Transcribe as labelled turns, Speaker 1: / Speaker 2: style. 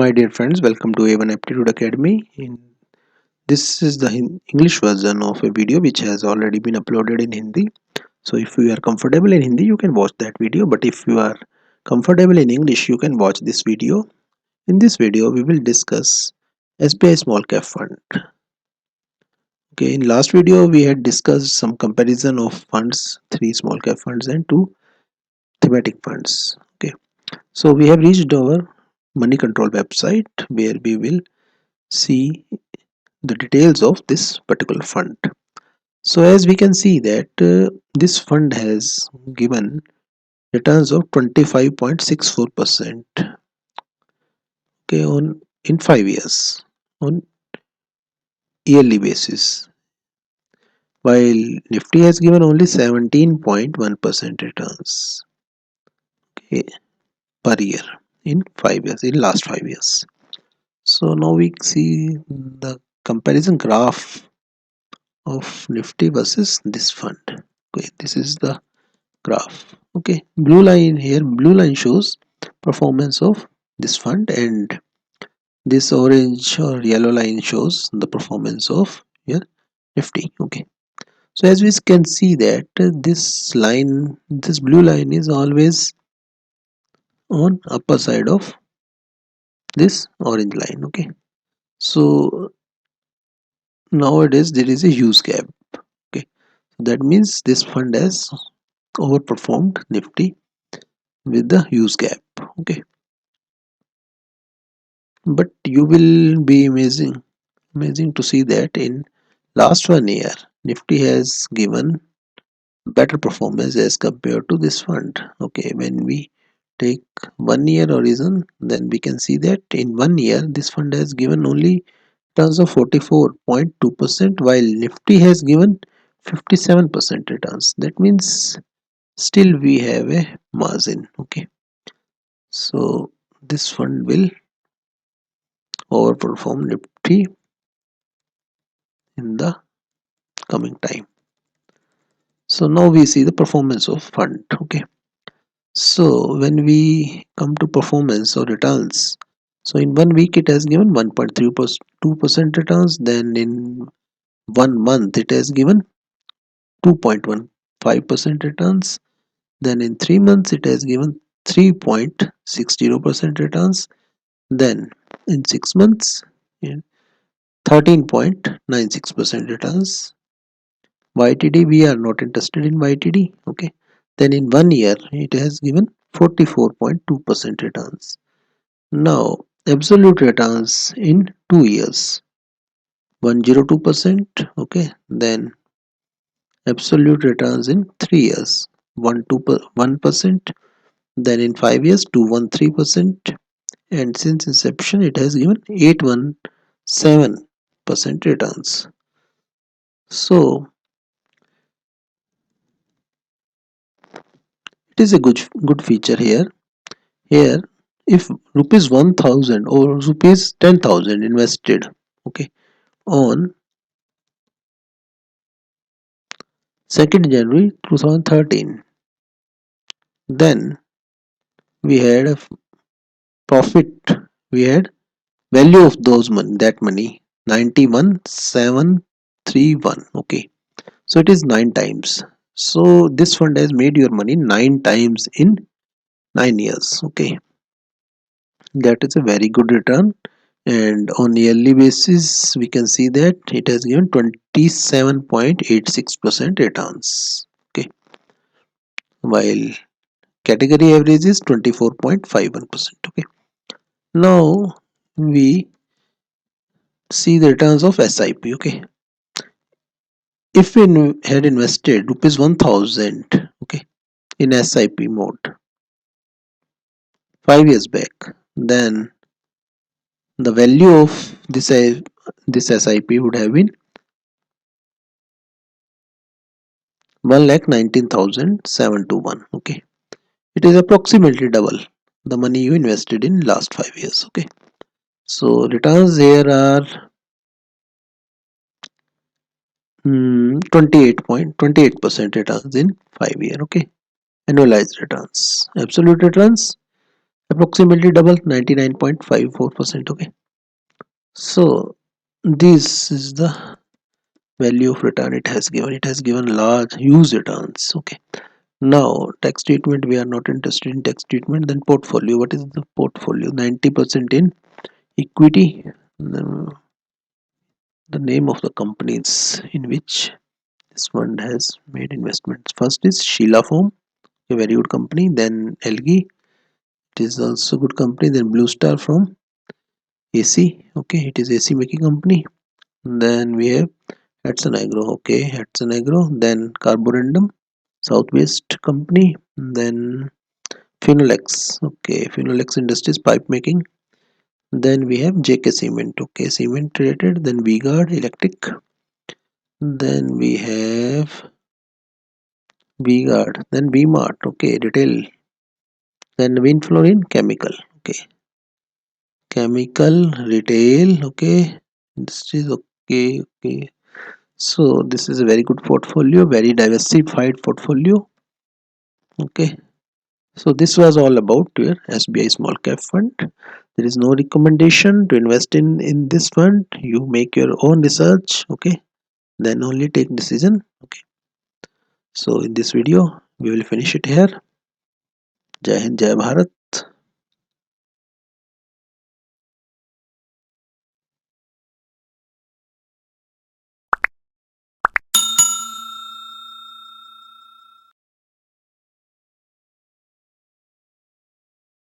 Speaker 1: My dear friends, welcome to A1 Aptitude Academy. This is the English version of a video which has already been uploaded in Hindi. So if you are comfortable in Hindi, you can watch that video. But if you are comfortable in English, you can watch this video. In this video, we will discuss SBI Small Cap Fund. Okay, in last video, we had discussed some comparison of funds, 3 small cap funds and 2 thematic funds. Okay, so we have reached our money control website where we will see the details of this particular fund. So as we can see that this fund has given returns of 25.64%, okay, on in 5 years on yearly basis, while Nifty has given only 17.1% returns, okay, per year in 5 years, in last 5 years. So now we see the comparison graph of Nifty versus this fund. Okay, this is the graph. Okay, blue line shows performance of this fund, and this orange or yellow line shows the performance of your Nifty. Okay, so as we can see that this blue line is always on upper side of this orange line. Okay, so nowadays there is a huge gap. Okay, that means this fund has overperformed Nifty with the huge gap. Okay, but you will be amazing to see that in last 1 year Nifty has given better performance as compared to this fund. Okay, when we take 1 year horizon, then we can see that in 1 year this fund has given only returns of 44.2%, while Nifty has given 57% returns. That means still we have a margin. Okay, so this fund will overperform Nifty in the coming time. So now we see the performance of fund. Okay, so when we come to performance or returns, so in 1 week it has given 1.32% returns, then in 1 month it has given 2.15% returns, then in 3 months it has given 3.60% returns, then in 6 months 13.96% returns. YTD, we are not interested in YTD. Okay, then in 1 year it has given 44.2% returns. Now absolute returns in 2 years, 102%. Okay, then absolute returns in 3 years, 1% then in 5 years 213%, and since inception it has given 817% returns. So it is a good feature here. Here, if rupees 1000 or rupees 10,000 invested, okay, on 2nd January 2013, then we had a profit, we had value of those money, that money 91,731. Okay, so it is 9 times. So this fund has made your money 9 times in 9 years. Okay, that is a very good return, and on yearly basis we can see that it has given 27.86% returns. Okay, while category average is 24.51%. Okay, now we see the returns of SIP. Okay, if we had invested rupees 1000, okay, in SIP mode 5 years back, then the value of this SIP would have been 1,19,721. Okay, it is approximately double the money you invested in last 5 years. Okay, so returns here are 28.28% returns in 5 year. Okay, annualized returns, absolute returns approximately double, 99.54%. Okay, so this is the value of return it has given large huge returns. Okay, now tax treatment, we are not interested in tax treatment. Then portfolio, what is the portfolio? 90% in equity. The name of the companies in which this fund has made investments: first is Sheila Foam, a very good company. Then Elgi, it is also good company. Then Blue Star from AC, okay, it is AC making company. Then we have Hudson Agro, okay, Hudson Agro. Then Carborundum, Southwest company. Then Finolex, okay, Finolex Industries pipe making. Then we have JK Cement, okay, cement related. Then V-Guard Electric. Then we have V-Guard. Then V-Mart, okay, retail. Then Winflorin Chemical, okay, chemical retail, okay, industries, okay, okay. So this is a very good portfolio, very diversified portfolio. Okay, so this was all about your SBI Small Cap Fund. There is no recommendation to invest in this fund. You make your own research, okay, then only take decision. Okay, so in this video we will finish it here. Jai Hind, Jai Bharat.